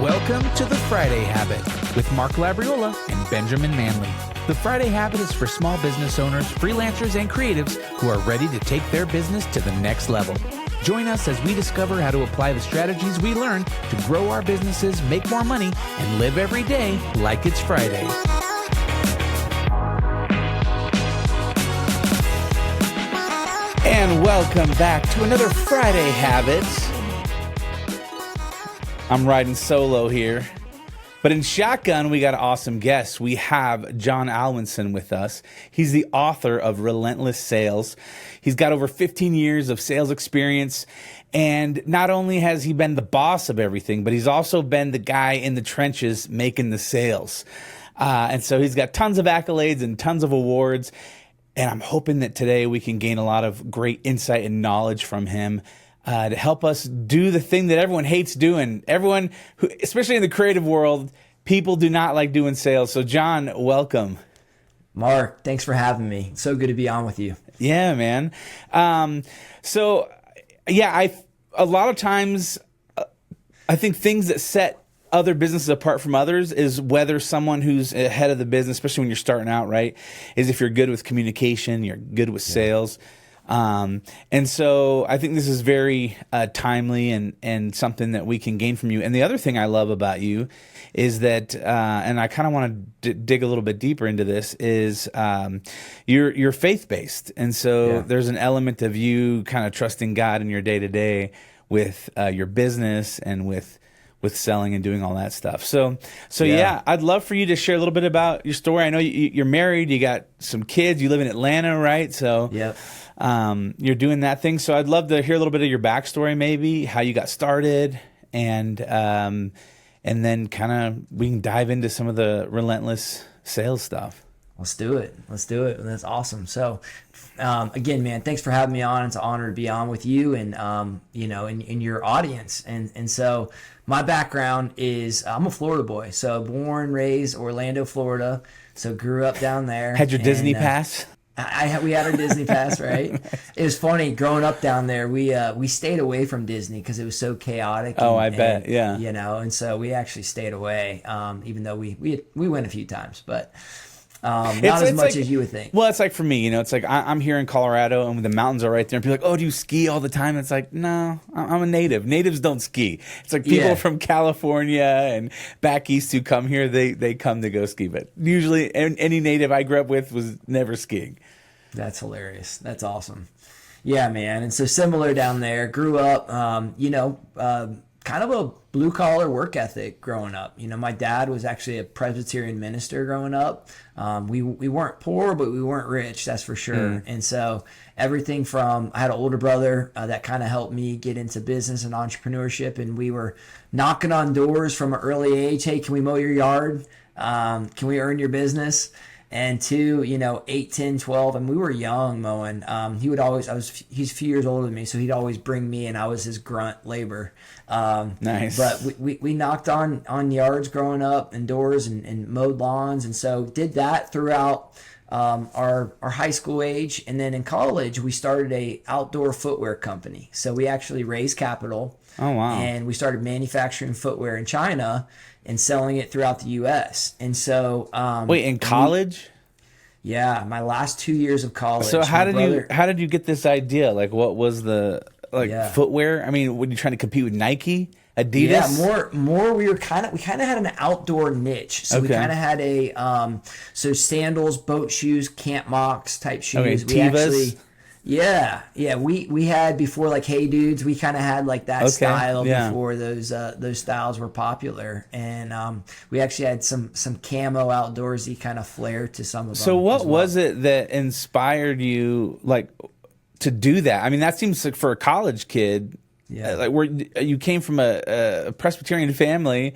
Welcome to the Friday Habit with Mark Labriola and Benjamin Manley. The Friday Habit is for small business owners, freelancers, and creatives who are ready to take their business to the next level. Join us as we discover how to apply the strategies we learn to grow our businesses, make more money, and live every day like it's Friday. And welcome back to another Friday Habit. I'm riding solo here, but in shotgun, we got an awesome guest. We have Jon Alwinson with us. He's the author of Relentless Sales. He's got over 15 years of sales experience, and not only has he been the boss of everything, but he's also been the guy in the trenches making the sales. And so he's got tons of accolades and tons of awards, and I'm hoping that today we can gain a lot of great insight and knowledge from him to help us do the thing that everyone hates doing. Everyone, especially in the creative world, people do not like doing sales. So Jon, welcome. Mark, thanks for having me. So good to be on with you. Yeah, man. A lot of times I think things that set other businesses apart from others is whether someone who's ahead of the business, especially when you're starting out, right, is if you're good with communication, you're good with sales. And so I think this is very timely and something that we can gain from you. And the other thing I love about you is that, and I kind of want to dig a little bit deeper into this, is you're faith-based. And so there's an element of you kind of trusting God in your day-to-day with your business and with selling and doing all that stuff. So I'd love for you to share a little bit about your story. I know you're married, you got some kids, you live in Atlanta, right? So you're doing that thing. So I'd love to hear a little bit of your backstory, maybe how you got started, and then kind of we can dive into some of the relentless sales stuff. Let's do it. That's awesome. So, again, man, thanks for having me on. It's an honor to be on with you and, in your audience. And so my background is I'm a Florida boy. So born, raised Orlando, Florida. So grew up down there. Had your Disney pass? We had our Disney pass, right? It was funny growing up down there. We stayed away from Disney because it was so chaotic. I bet, yeah. And so we actually stayed away, even though we went a few times, but not as much as you would think. Well, it's like for me, it's like I'm here in Colorado and the mountains are right there, and people are like, oh, do you ski all the time? It's like, no, I'm a native. Natives don't ski. It's like people from California and back east who come here, they come to go ski. But usually any native I grew up with was never skiing. That's hilarious. That's awesome. Yeah, man. And so similar down there, grew up, kind of a blue collar work ethic growing up. My dad was actually a Presbyterian minister growing up. We weren't poor, but we weren't rich, that's for sure. And so everything from, I had an older brother that kind of helped me get into business and entrepreneurship. And we were knocking on doors from an early age. Hey, can we mow your yard? Can we earn your business? And 8, 10, 12, and we were young mowing. He's a few years older than me, so he'd always bring me, and I was his grunt labor. Nice. But we knocked on yards growing up and doors and mowed lawns, and so did that throughout our high school age. And then in college, we started a outdoor footwear company. So we actually raised capital. Oh, wow. And we started manufacturing footwear in China and selling it throughout the U.S. And so, wait, in college? Yeah, my last 2 years of college. So how did you get this idea? Like, what was the footwear? I mean, were you trying to compete with Nike, Adidas? Yeah, more. We kind of had an outdoor niche. So we kind of had a sandals, boat shoes, camp mocks type shoes. Okay, Tevas. Yeah. We had before, like, Hey Dudes, we kind of had like that style before those styles were popular, and we actually had some camo outdoorsy kind of flair to some of them. So what was it that inspired you, like, to do that? I mean, that seems like for a college kid, like, where you came from a Presbyterian family,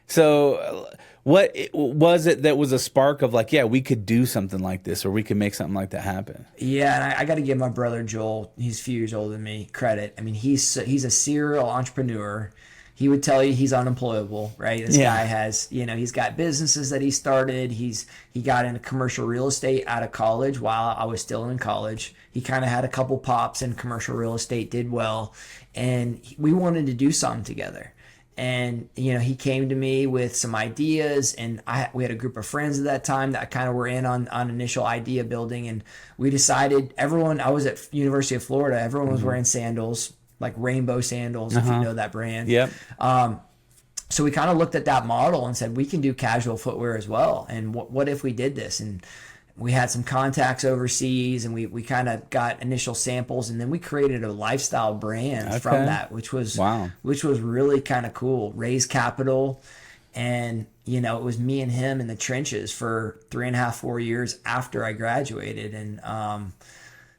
so. What was it that was a spark of like, we could do something like this, or we could make something like that happen? Yeah, and I got to give my brother Joel, he's a few years older than me, credit. I mean, he's a serial entrepreneur. He would tell you he's unemployable, right? This guy has, he's got businesses that he started. He got into commercial real estate out of college while I was still in college. He kind of had a couple pops in commercial real estate, did well, and we wanted to do something together. And, he came to me with some ideas, and we had a group of friends at that time that kind of were in on initial idea building. And we decided I was at University of Florida. Everyone was wearing sandals, like rainbow sandals, if you know that brand. Yep. So we kind of looked at that model and said, we can do casual footwear as well. And what if we did this? And we had some contacts overseas, and we kind of got initial samples, and then we created a lifestyle brand from that, which was really kind of cool. Raised capital, and it was me and him in the trenches for 3.5, 4 years after I graduated, and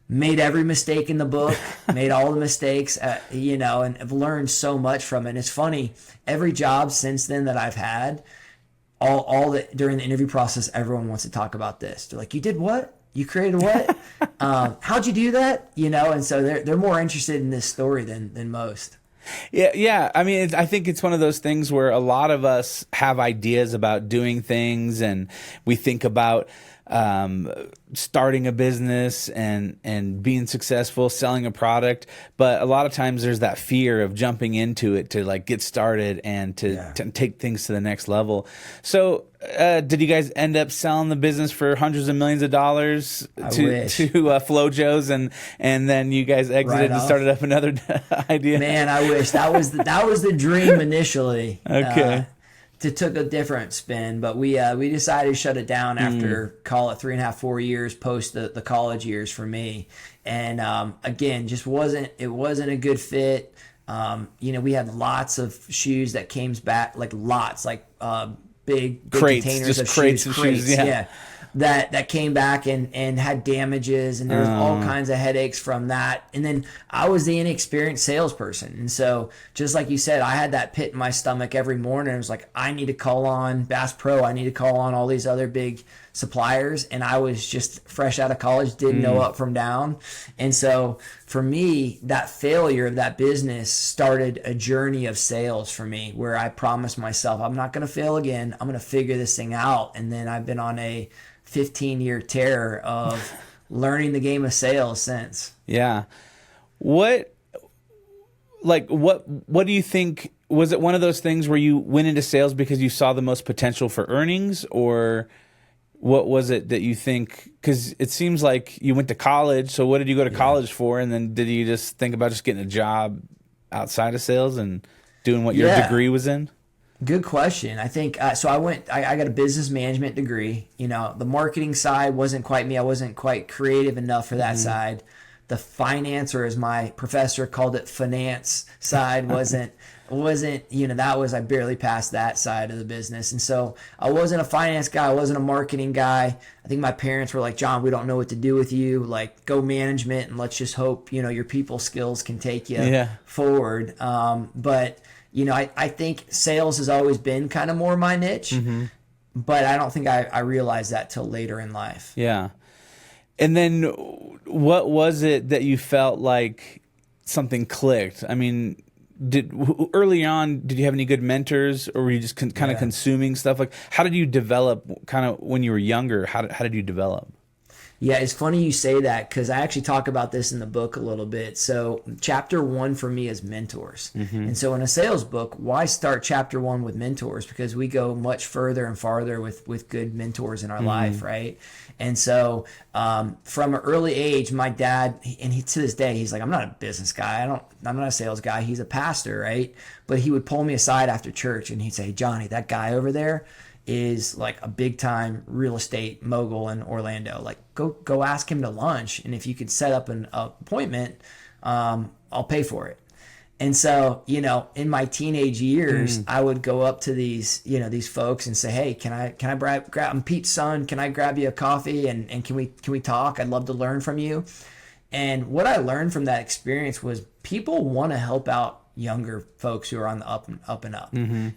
made every mistake in the book, made all the mistakes, and I've learned so much from it. And it's funny, every job since then that I've had, during the interview process, everyone wants to talk about this. They're like, "You did what? You created what? How'd you do that?" And so they're more interested in this story than most. Yeah. I mean, I think it's one of those things where a lot of us have ideas about doing things, and we think about starting a business and being successful, selling a product. But a lot of times there's that fear of jumping into it to like get started and to take things to the next level. So did you guys end up selling the business for hundreds of millions of dollars to FloJo's, and then you guys exited and started up another idea? Man, I wish that was the dream initially. Okay. It took a different spin, but we decided to shut it down after call it 3.5, 4 years post the college years for me, and again, just wasn't a good fit. We had lots of shoes that came back, like big crates, containers of shoes, yeah. That came back and had damages, and there was all kinds of headaches from that. And then I was the inexperienced salesperson, and so just like you said, I had that pit in my stomach every morning. It was like, I need to call on Bass Pro, I need to call on all these other big suppliers, and I was just fresh out of college, didn't know up from down. And so for me, that failure of that business started a journey of sales for me, where I promised myself, I'm not going to fail again, I'm going to figure this thing out. And then I've been on a 15-year tear of learning the game of sales since. Yeah. What do you think, was it one of those things where you went into sales because you saw the most potential for earnings, or what was it that you think, because it seems like you went to college, so what did you go to college for, and then did you just think about just getting a job outside of sales and doing what your degree was in? Good question. I think so. I got a business management degree. The marketing side wasn't quite me. I wasn't quite creative enough for that side. The finance, or as my professor called it, finance side wasn't. I barely passed that side of the business. And so I wasn't a finance guy. I wasn't a marketing guy. I think my parents were like, "John, we don't know what to do with you. Like, go management, and let's just hope your people skills can take you forward." But I think sales has always been kind of more my niche, but I don't think I realized that till later in life. Yeah. And then what was it that you felt like something clicked? I mean, early on, did you have any good mentors, or were you just kind of consuming stuff? Like, how did you develop kind of when you were younger? How did you develop? Yeah, it's funny you say that, because I actually talk about this in the book a little bit. So chapter 1 for me is mentors. And so in a sales book, why start chapter 1 with mentors? Because we go much further and farther with good mentors in our life, right? And so from an early age, my dad, and to this day, he's like, I'm not a business guy. I'm not a sales guy. He's a pastor, right? But he would pull me aside after church, and he'd say, "Johnny, that guy over there is like a big time real estate mogul in Orlando. Like, go ask him to lunch, and if you could set up an appointment, I'll pay for it." And so, in my teenage years, I would go up to these folks and say, "Hey, can I grab, I'm Pete's son, can I grab you a coffee, and can we talk? I'd love to learn from you." And what I learned from that experience was people want to help out younger folks who are on the up and up.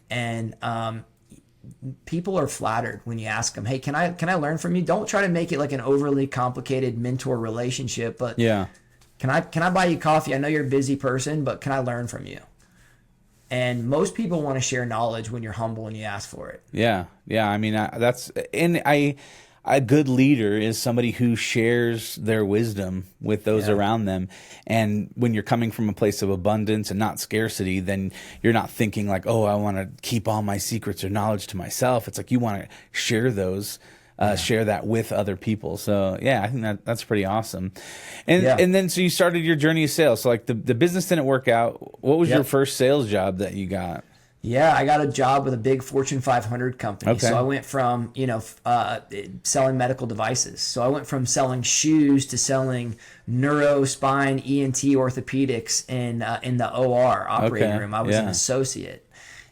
And people are flattered when you ask them, "Hey, can I learn from you?" Don't try to make it like an overly complicated mentor relationship, but can I buy you coffee? I know you're a busy person, but can I learn from you? And most people want to share knowledge when you're humble and you ask for it. Yeah. I mean, a good leader is somebody who shares their wisdom with those around them. And when you're coming from a place of abundance and not scarcity, then you're not thinking like, oh, I want to keep all my secrets or knowledge to myself. It's like you want to share those, share that with other people. So yeah, I think that's pretty awesome. And then so you started your journey of sales. So like the business didn't work out. What was your first sales job that you got? Yeah, I got a job with a big Fortune 500 company. Okay. So I went from, selling medical devices. So I went from selling shoes to selling neuro, spine, ENT, orthopedics in the OR operating room. I was an associate.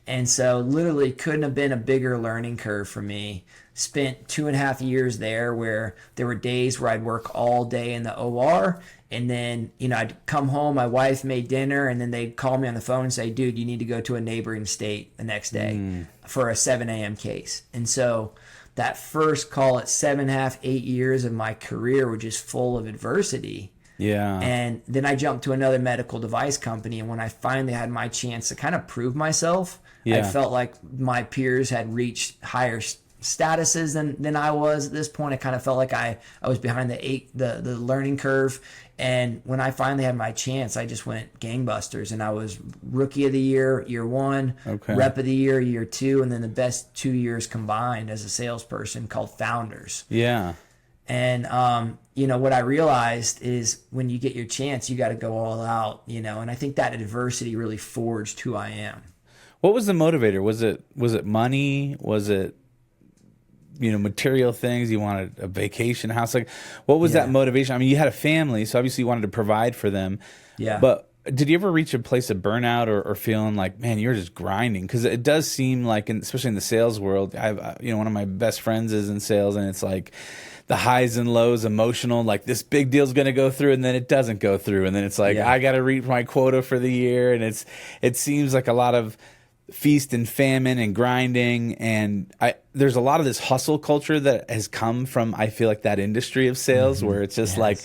And so literally couldn't have been a bigger learning curve for me. Spent 2.5 years there where there were days where I'd work all day in the OR. And then, I'd come home, my wife made dinner, and then they'd call me on the phone and say, dude, you need to go to a neighboring state the next day for a 7 a.m. case. And so that first, call it 7.5, 8 years of my career were just full of adversity. Yeah. And then I jumped to another medical device company. And when I finally had my chance to kind of prove myself, I felt like my peers had reached higher statuses than I was at this point. I kind of felt like I was behind the learning curve. And when I finally had my chance, I just went gangbusters, and I was rookie of the year 1, rep of the year 2, and then the best 2 years combined as a salesperson called founders. Yeah. And, what I realized is when you get your chance, you got to go all out, and I think that adversity really forged who I am. What was the motivator? Was it money? Was it, material things? You wanted a vacation house? Like, what was that motivation? I mean, you had a family, so obviously you wanted to provide for them. Yeah. But did you ever reach a place of burnout or feeling like, man, you're just grinding? Because it does seem like, especially in the sales world, one of my best friends is in sales, and it's like the highs and lows, emotional, like this big deal's going to go through, and then it doesn't go through. And then it's like, I got to reach my quota for the year. And it seems like a lot of feast and famine and grinding, and there's a lot of this hustle culture that has come from, I feel like, that industry of sales, where it's just like,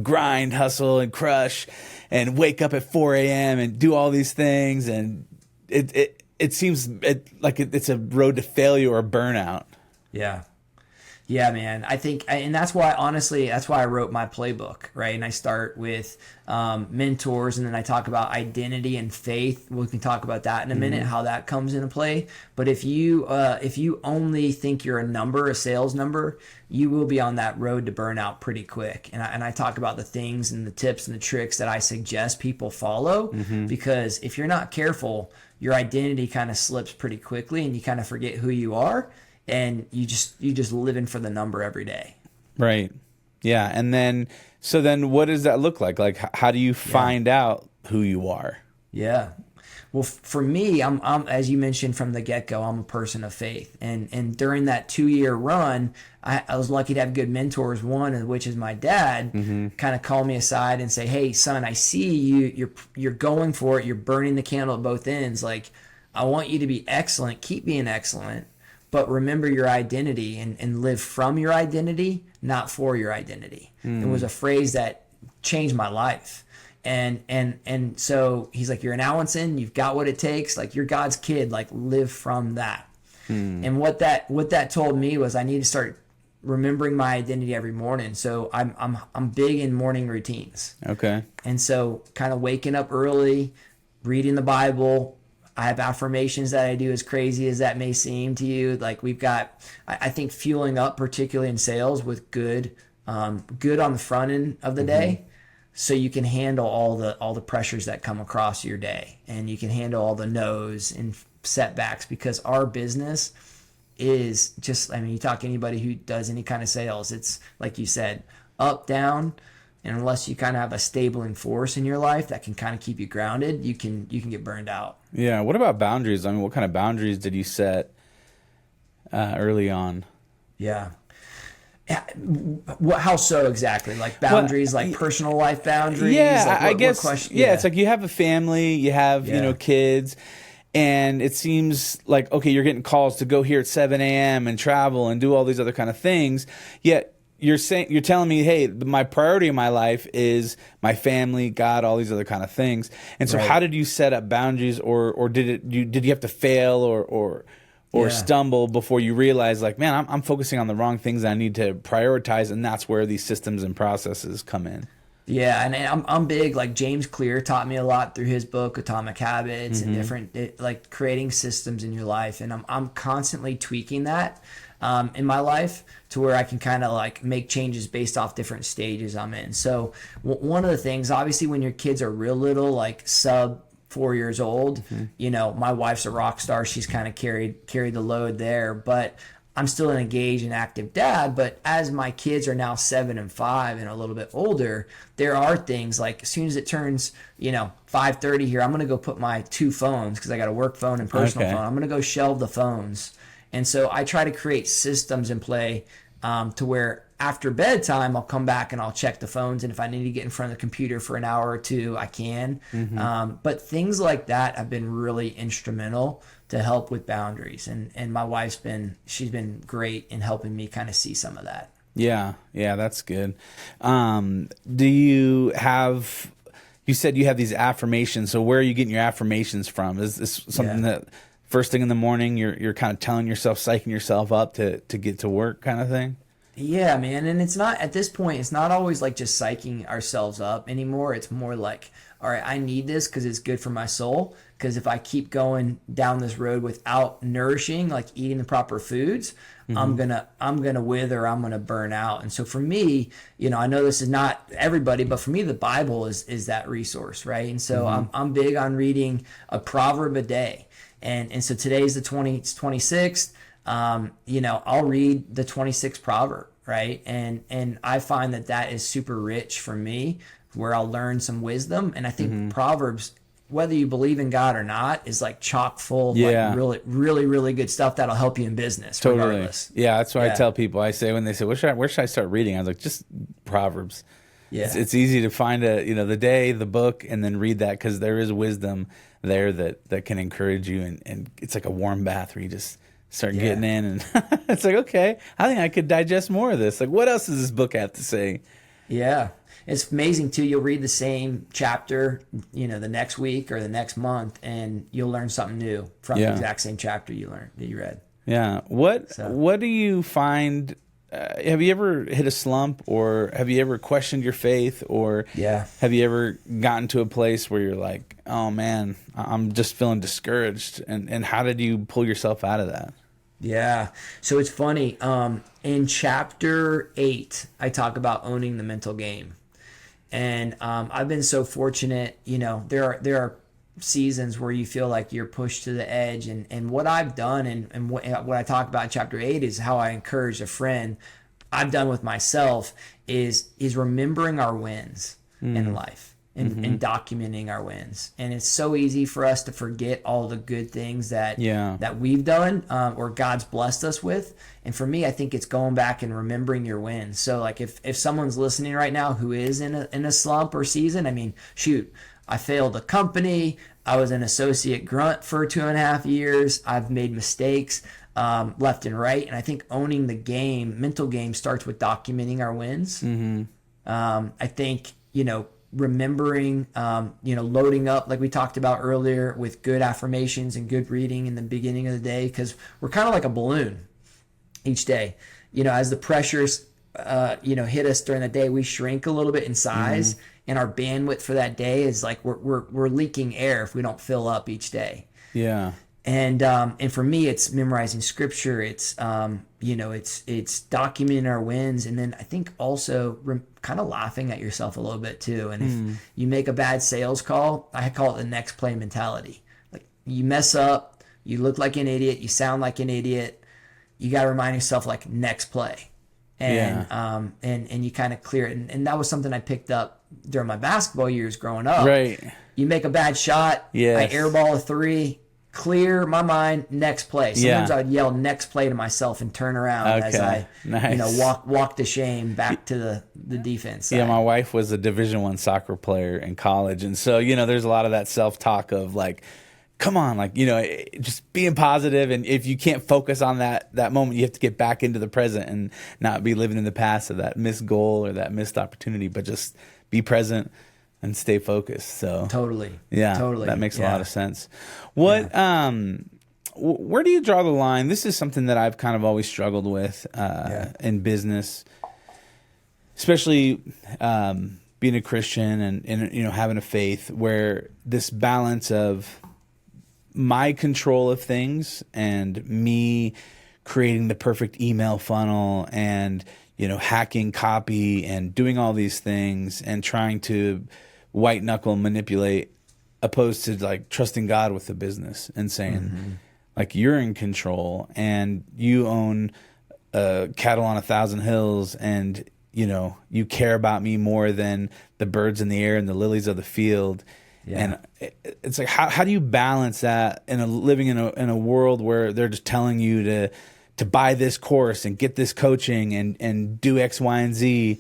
grind, hustle, and crush, and wake up at 4 a.m. and do all these things, and it seems like it's a road to failure or burnout. Yeah, man. I think, and that's why I wrote my playbook, right? And I start with mentors, and then I talk about identity and faith. We can talk about that in a minute, how that comes into play. But if you only think you're a sales number, you will be on that road to burnout pretty quick. And I talk about the things and the tips and the tricks that I suggest people follow, because if you're not careful, your identity kind of slips pretty quickly, and you kind of forget who you are. And you just living for the number every day. Right. Yeah. And then what does that look like? Like, how do you find out who you are? Yeah. Well, for me, I'm as you mentioned from the get-go, I'm a person of faith. And during that 2-year run, I was lucky to have good mentors. One of which is my dad, kind of call me aside and say, hey, son, I see you're going for it. You're burning the candle at both ends. Like, I want you to be excellent. Keep being excellent. But remember your identity and live from your identity, not for your identity. It was a phrase that changed my life. And so he's like, you're an Alwinson, you've got what it takes, like you're God's kid, like live from that. And what that told me was I need to start remembering my identity every morning. So I'm big in morning routines. Okay. And so kind of waking up early, reading the Bible. I have affirmations that I do, as crazy as that may seem to you. Like we've got, I think, fueling up, particularly in sales, with good on the front end of the day, so you can handle all the pressures that come across your day, and you can handle all the no's and setbacks, because our business is just, I mean, you talk to anybody who does any kind of sales, it's like you said, up, down. And unless you kind of have a stabling force in your life that can kind of keep you grounded, you can get burned out. Yeah. What about boundaries? I mean, what kind of boundaries did you set early on? Yeah. How so exactly? Like boundaries, like personal life boundaries? Yeah, like I guess. Yeah, it's like you have a family, you have kids, and it seems like, okay, you're getting calls to go here at 7 a.m. and travel and do all these other kind of things. Yet you're telling me, hey, my priority in my life is my family, God, all these other kind of things. And so, how did you set up boundaries, or did you have to fail, or or stumble before you realize, like, man, I'm focusing on the wrong things I need to prioritize, and that's where these systems and processes come in. Yeah, and I'm big, like James Clear taught me a lot through his book Atomic Habits and different like creating systems in your life, and I'm constantly tweaking that in my life to where I can kind of like make changes based off different stages I'm in. So one of the things, obviously, when your kids are real little, like sub 4 years old, you know, my wife's a rock star. She's kind of carried the load there, but I'm still an engaged and active dad. But as my kids are now 7 and 5 and a little bit older, there are things like as soon as it turns, you know, 5:30 here, I'm going to go put my 2 phones, because I got a work phone and personal phone. I'm going to go shelve the phones. And so I try to create systems in play to where after bedtime, I'll come back and I'll check the phones. And if I need to get in front of the computer for an hour or two, I can. But things like that have been really instrumental to help with boundaries. And my wife's she's been great in helping me kind of see some of that. Yeah, that's good. Do you have, you said you have these affirmations. So where are you getting your affirmations from? Is this something that first thing in the morning, you're kind of telling yourself, psyching yourself up to get to work kind of thing? Yeah, man. And it's not, at this point, it's not always like just psyching ourselves up anymore. It's more like, all right, I need this because it's good for my soul. Because if I keep going down this road without nourishing, like eating the proper foods, I'm gonna wither, I'm gonna burn out. And so for me, you know, I know this is not everybody, but for me, the Bible is that resource, right? And so I'm big on reading a proverb a day. And so today's the 26th. You know, I'll read the 26th proverb, right? And I find that is super rich for me, where I'll learn some wisdom. And I think Proverbs, whether you believe in God or not, is like chock full of like really, really, really good stuff that'll help you in business. Totally. Regardless. Yeah, that's why I tell people. I say when they say, where should I start reading? I was like, just Proverbs. Yeah, it's easy to find the day, the book, and then read that, because there is wisdom there that can encourage you, and it's like a warm bath where you just start getting in, and it's like, okay, I think I could digest more of this. Like, what else does this book have to say? Yeah. It's amazing too. You'll read the same chapter, you know, the next week or the next month, and you'll learn something new from the exact same chapter you read. Yeah. What do you find? Have you ever hit a slump, or have you ever questioned your faith, or have you ever gotten to a place where you're like, oh man, I'm just feeling discouraged, and how did you pull yourself out of that? Yeah. So it's funny. In chapter 8, I talk about owning the mental game. And I've been so fortunate, you know, there are seasons where you feel like you're pushed to the edge. And what I've done, and what I talk about in chapter 8 is how I encourage a friend, I've done with myself, is remembering our wins in life. And documenting our wins. And it's so easy for us to forget all the good things that we've done or God's blessed us with. And for me, I think it's going back and remembering your wins. So like if someone's listening right now who is in a slump or season, I mean, shoot, I failed a company. I was an associate grunt for 2.5 years. I've made mistakes left and right. And I think owning the game, mental game, starts with documenting our wins. I think, you know, remembering, you know, loading up, like we talked about earlier, with good affirmations and good reading in the beginning of the day, because we're kind of like a balloon each day. You know, as the pressures, you know, hit us during the day, we shrink a little bit in size, and our bandwidth for that day is like we're leaking air if we don't fill up each day. Yeah. And for me, it's memorizing scripture. It's you know, it's documenting our wins, and then I think also kind of laughing at yourself a little bit too. And if you make a bad sales call, I call it the next play mentality. Like, you mess up, you look like an idiot, you sound like an idiot. You got to remind yourself, like, next play, and and you kind of clear it. And that was something I picked up during my basketball years growing up. Right. You make a bad shot. I airball a 3. Clear my mind, next play. Sometimes I would yell next play to myself and turn around as I you know, walk the shame back to the defense side. Yeah, my wife was a Division I soccer player in college, and so, you know, there's a lot of that self-talk of like, come on, like, you know, just being positive, and if you can't focus on that moment, you have to get back into the present and not be living in the past of that missed goal or that missed opportunity, but just be present and stay focused. So totally. That makes a lot of sense. What where do you draw the line? This is something that I've kind of always struggled with in business, especially being a Christian and having a faith, where this balance of my control of things and me creating the perfect email funnel and hacking copy and doing all these things and trying to white knuckle manipulate, opposed to like trusting God with the business and saying like, you're in control and you own cattle on 1,000 hills, and you care about me more than the birds in the air and the lilies of the field. And it's like, how do you balance that living in a world where they're just telling you to buy this course and get this coaching and do X, Y, and Z?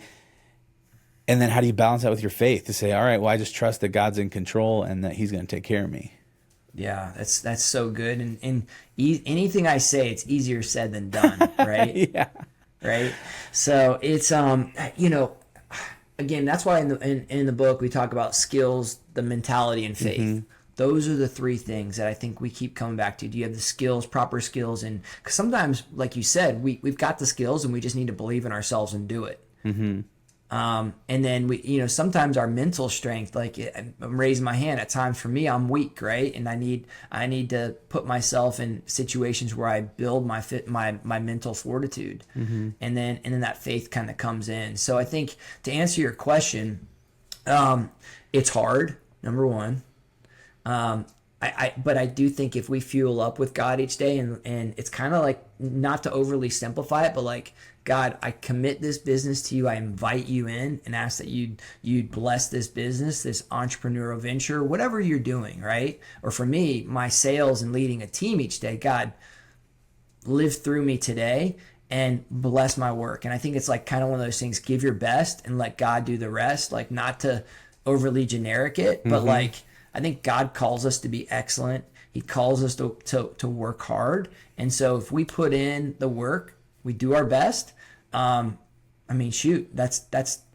And then how do you balance that with your faith to say, all right, well, I just trust that God's in control and that he's going to take care of me? Yeah, that's so good. And anything I say, it's easier said than done, right? Yeah. Right. So it's, again, that's why in the book we talk about skills, the mentality, and faith. Those are the three things that I think we keep coming back to. Do you have the skills, proper skills? And because sometimes, like you said, we've got the skills and we just need to believe in ourselves and do it. And then we, sometimes our mental strength, like I'm raising my hand at times. For me, I'm weak, right? And I need to put myself in situations where I build my mental fortitude, and then that faith kind of comes in. So I think to answer your question, it's hard. Number one, but I do think if we fuel up with God each day, and it's kind of like, not to overly simplify it, but like, God, I commit this business to you. I invite you in and ask that you'd bless this business, this entrepreneurial venture, whatever you're doing, right? Or for me, my sales and leading a team each day. God, live through me today and bless my work. And I think it's like kind of one of those things, give your best and let God do the rest, like not to overly generic it, but like, I think God calls us to be excellent. He calls us to work hard. And so if we put in the work, we do our best. That's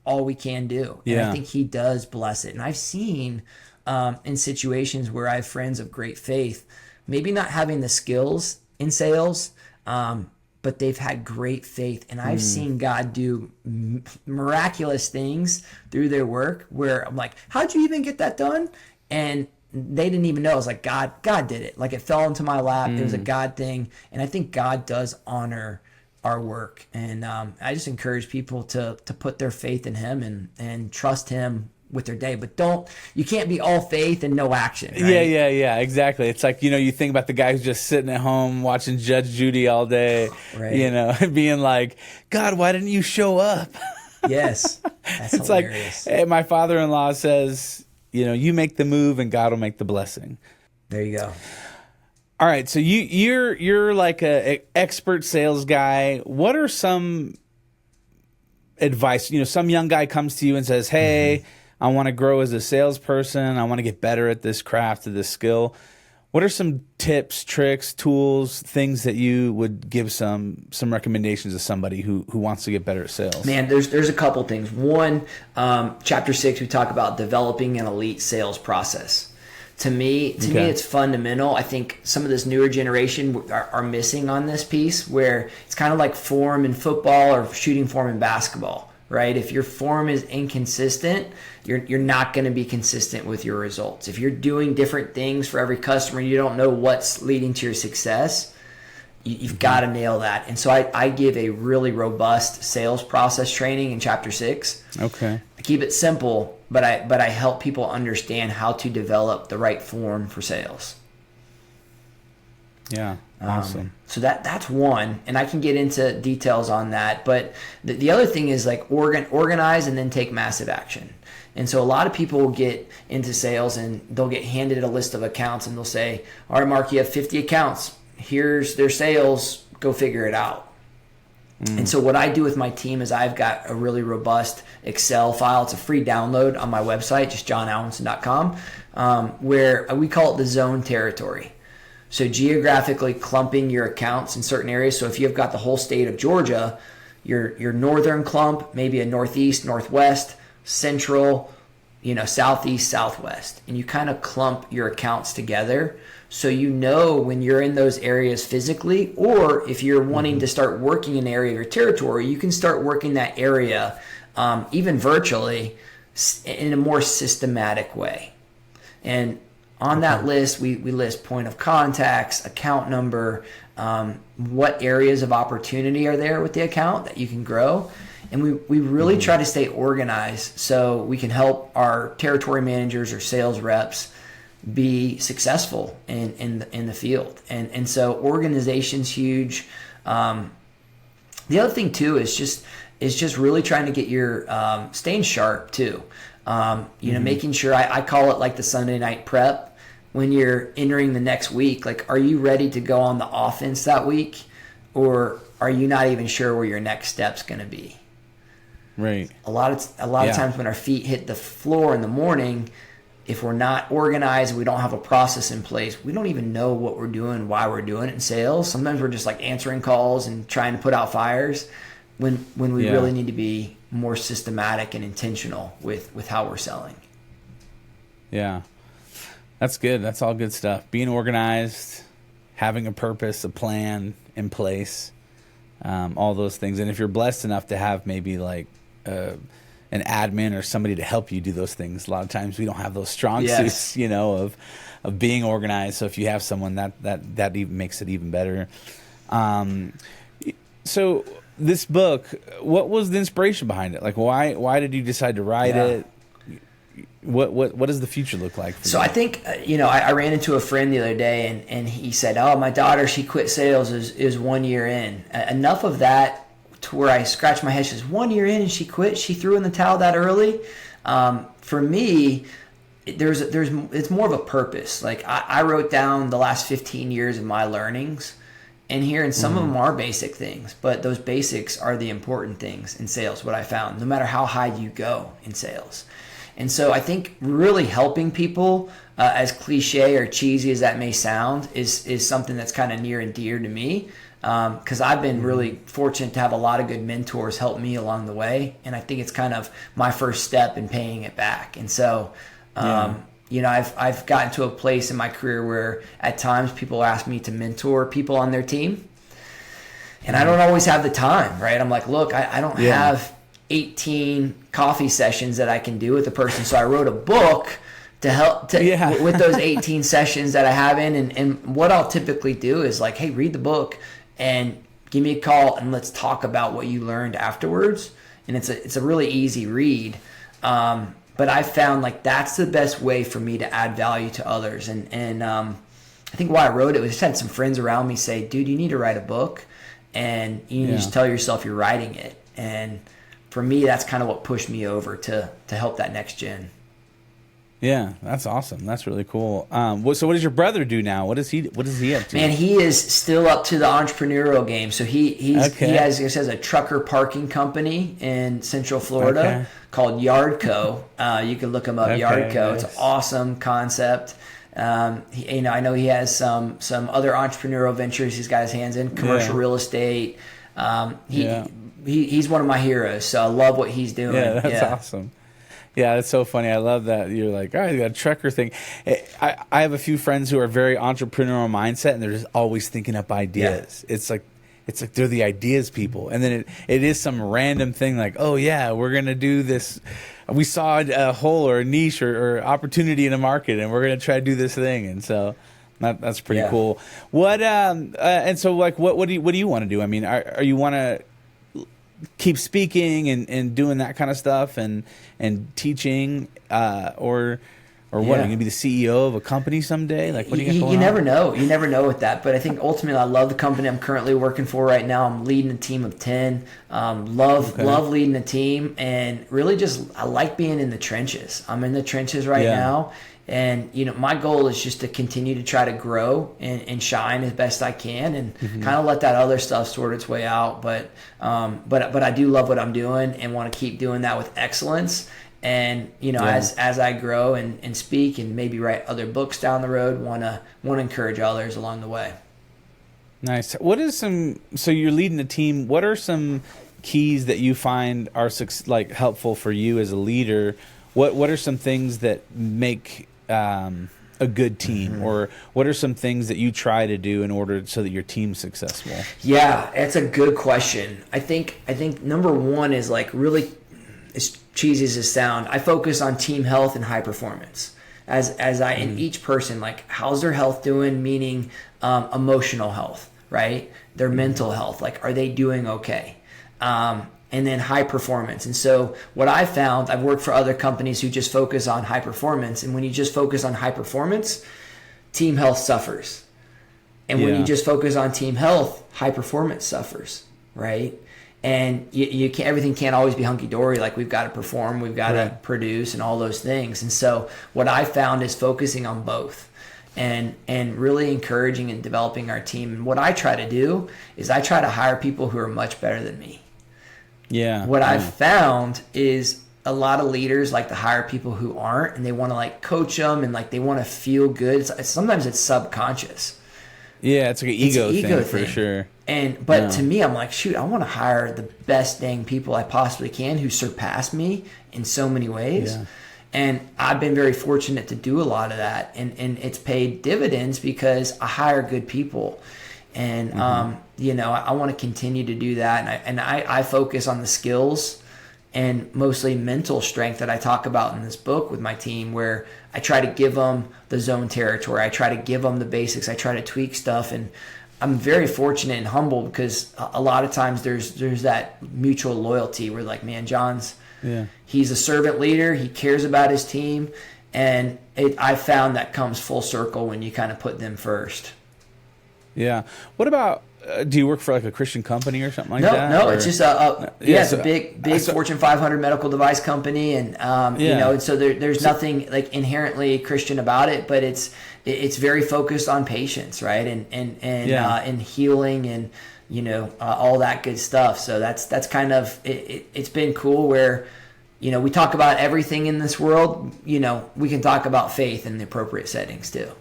all we can do. And I think he does bless it. And I've seen in situations where I have friends of great faith, maybe not having the skills in sales, but they've had great faith. And I've seen God do miraculous things through their work where I'm like, how'd you even get that done? And they didn't even know. It was like, God did it. Like, it fell into my lap. It was a God thing. And I think God does honor our work. And I just encourage people to put their faith in him and trust him with their day. But you can't be all faith and no action. Right? Yeah, exactly. It's like, you think about the guy who's just sitting at home watching Judge Judy all day, right. Being like, God, why didn't you show up? Yes. That's it's hilarious. Like, hey, my father-in-law says, you make the move and God will make the blessing. There you go. All right, so you're like a expert sales guy. What are some advice? Some young guy comes to you and says, "Hey, I want to grow as a salesperson. I want to get better at this craft, at this skill." What are some tips, tricks, tools, things that you would give some recommendations to somebody who wants to get better at sales? Man, there's a couple things. One, chapter 6, we talk about developing an elite sales process. To me, it's fundamental. I think some of this newer generation are missing on this piece, where it's kind of like form in football or shooting form in basketball, right? If your form is inconsistent, you're not going to be consistent with your results. If you're doing different things for every customer, you don't know what's leading to your success, you've got to nail that. And so I give a really robust sales process training in chapter 6. Okay. I keep it simple, but I help people understand how to develop the right form for sales. Yeah, awesome. So that's one, and I can get into details on that. But the other thing is like organize and then take massive action. And so a lot of people will get into sales and they'll get handed a list of accounts and they'll say, "All right, Mark, you have 50 accounts. Here's their sales. Go figure it out." And so what I do with my team is I've got a really robust Excel file. It's a free download on my website, just jonalwinson.com, where we call it the zone territory. So geographically clumping your accounts in certain areas. So if you've got the whole state of Georgia, your northern clump, maybe a northeast, northwest, central, southeast, southwest. And you kind of clump your accounts together So you know when you're in those areas physically, or if you're wanting to start working an area of your territory, you can start working that area even virtually in a more systematic way. And on that list, we list point of contacts, account number, what areas of opportunity are there with the account that you can grow. And we really try to stay organized so we can help our territory managers or sales reps be successful in the field. And so organization's huge. The other thing too is just really trying to get your staying sharp too. Making sure I call it like the Sunday night prep. When you're entering the next week, like, are you ready to go on the offense that week, or are you not even sure where your next step's going to be? Right. A lot of times when our feet hit the floor in the morning, if we're not organized, we don't have a process in place, we don't even know what we're doing, why we're doing it in sales. Sometimes we're just like answering calls and trying to put out fires when we really need to be more systematic and intentional with how we're selling. Yeah. That's good. That's all good stuff. Being organized, having a purpose, a plan in place, all those things. And if you're blessed enough to have maybe like an admin or somebody to help you do those things, a lot of times we don't have those strong suits, of being organized. So if you have someone that even makes it even better. So this book, what was the inspiration behind it? Like why did you decide to write it? What does the future look like for you? So I think, I ran into a friend the other day and he said, oh, my daughter, she quit sales is 1 year in. Enough of that to where I scratched my head. She says, 1 year in and she quit? She threw in the towel that early? For me, it's more of a purpose. Like I wrote down the last 15 years of my learnings, and here, and some of them are basic things, but those basics are the important things in sales, what I found, no matter how high you go in sales. And so I think really helping people, as cliche or cheesy as that may sound, is something that's kind of near and dear to me, because I've been really fortunate to have a lot of good mentors help me along the way. And I think it's kind of my first step in paying it back. And so, I've gotten to a place in my career where at times people ask me to mentor people on their team. And I don't always have the time, right? I'm like, look, I don't have 18 coffee sessions that I can do with a person. So I wrote a book to help with those 18 sessions that I have in. And what I'll typically do is like, hey, read the book and give me a call and let's talk about what you learned afterwards. And it's a really easy read. But I found like that's the best way for me to add value to others. And I think why I wrote it was just had some friends around me say, dude, you need to write a book and you need to just tell yourself you're writing it. And for me, that's kind of what pushed me over to help that next gen. Yeah, that's awesome. That's really cool. So what does your brother do now? What is he up to? Man, he is still up to the entrepreneurial game. So he has a trucker parking company in Central Florida called Yardco. You can look him up, Yardco. Nice. It's an awesome concept. I know he has some other entrepreneurial ventures he's got his hands in, commercial real estate. He's one of my heroes, so I love what he's doing. Yeah, that's awesome. Yeah, that's so funny. I love that you're like, all right, you got a trucker thing. I have a few friends who are very entrepreneurial mindset, and they're just always thinking up ideas. Yeah. It's like they're the ideas people, and then it is some random thing like, oh yeah, we're gonna do this. We saw a hole or a niche or opportunity in a market, and we're gonna try to do this thing, and so. That's pretty cool. What and so like what do you want to do? I mean, are you want to keep speaking and doing that kind of stuff and teaching or what? Are you gonna be the CEO of a company someday? Like what do you got going on? You never know with that. But I think ultimately, I love the company I'm currently working for right now. I'm leading a team of 10. Love leading a team, and really I like being in the trenches. I'm in the trenches right now. And, my goal is just to continue to try to grow and shine as best I can and kind of let that other stuff sort its way out. But I do love what I'm doing and want to keep doing that with excellence. And, as I grow and speak and maybe write other books down the road, want to encourage others along the way. Nice. So you're leading a team. What are some keys that you find are helpful for you as a leader? What are some things that make a a good team, or what are some things that you try to do in order so that your team's successful? Yeah, that's a good question. I think number one is like really, as cheesy as it sounds, I focus on team health and high performance. In each person, like how's their health doing, meaning emotional health, right? Their mental health, like are they doing okay? And then high performance. And so what I found, I've worked for other companies who just focus on high performance. And when you just focus on high performance, team health suffers. And when you just focus on team health, high performance suffers, right? And you can't, everything can't always be hunky-dory. Like we've got to perform, we've got to produce and all those things. And so what I found is focusing on both and really encouraging and developing our team. And what I try to do is I try to hire people who are much better than me. Yeah. What I've found is a lot of leaders like to hire people who aren't, and they want to like coach them and like they want to feel good. Sometimes it's subconscious. Yeah, it's like an ego thing for sure. But to me, I'm like, shoot, I want to hire the best dang people I possibly can who surpass me in so many ways. Yeah. And I've been very fortunate to do a lot of that, and it's paid dividends because I hire good people. And I want to continue to do that, and I focus on the skills and mostly mental strength that I talk about in this book with my team, where I try to give them the zone territory, I try to give them the basics, I try to tweak stuff, and I'm very fortunate and humbled because a lot of times there's that mutual loyalty where like, man, he's a servant leader, he cares about his team, and I found that comes full circle when you kind of put them first. Yeah. What about, do you work for like a Christian company or something like that? No, it's just it's a big Fortune 500 medical device company. And, and so there's nothing like inherently Christian about it, but it's very focused on patience, right? And healing and, all that good stuff. So that's kind of, it's been cool where, we talk about everything in this world, we can talk about faith in the appropriate settings too.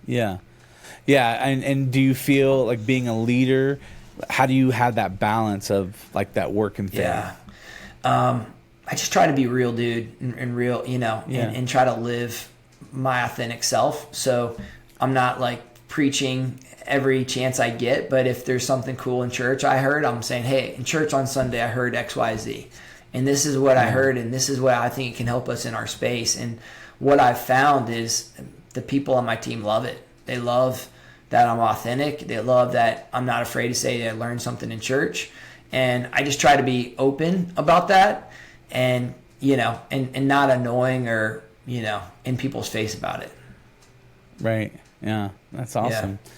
Yeah. Yeah, and do you feel like being a leader, how do you have that balance of like that work and faith? Yeah. I just try to be real, dude, and real, and try to live my authentic self. So I'm not like preaching every chance I get, but if there's something cool in church I heard, I'm saying, hey, in church on Sunday I heard X, Y, Z. And this is what I heard, and this is what I think can help us in our space. And what I've found is the people on my team love it. They love that I'm authentic. They love that I'm not afraid to say that I learned something in church. And I just try to be open about that and, and not annoying or, in people's face about it. Right. Yeah. That's awesome. Yeah.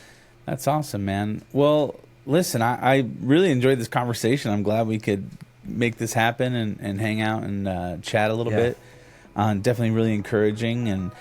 That's awesome, man. Well, listen, I really enjoyed this conversation. I'm glad we could make this happen and hang out and chat a little bit. Definitely really encouraging. And,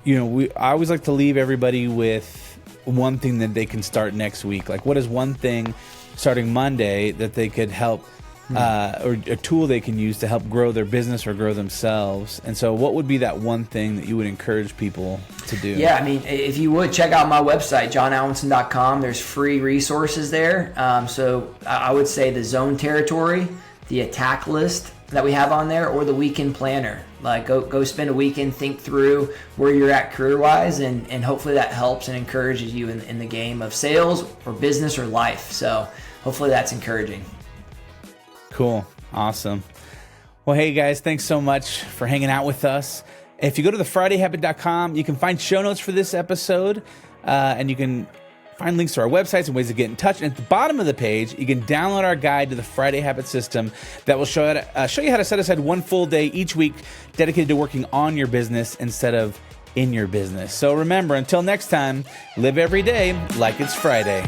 I always like to leave everybody with one thing that they can start next week. Like, what is one thing starting Monday that they could help, or a tool they can use to help grow their business or grow themselves? And so what would be that one thing that you would encourage people to do? Yeah, I mean, if you would, check out my website, jonalwinson.com. There's free resources there. So I would say the zone territory, the attack list that we have on there, or the weekend planner. Like go spend a weekend, think through where you're at career-wise, and hopefully that helps and encourages you in the game of sales or business or life. So hopefully that's encouraging. Cool. Awesome. Well, hey guys, thanks so much for hanging out with us. If you go to thefridayhabit.com, you can find show notes for this episode, and you can find links to our websites and ways to get in touch. And at the bottom of the page, you can download our guide to the Friday Habit System that will show you how to set aside one full day each week dedicated to working on your business instead of in your business. So remember, until next time, live every day like it's Friday.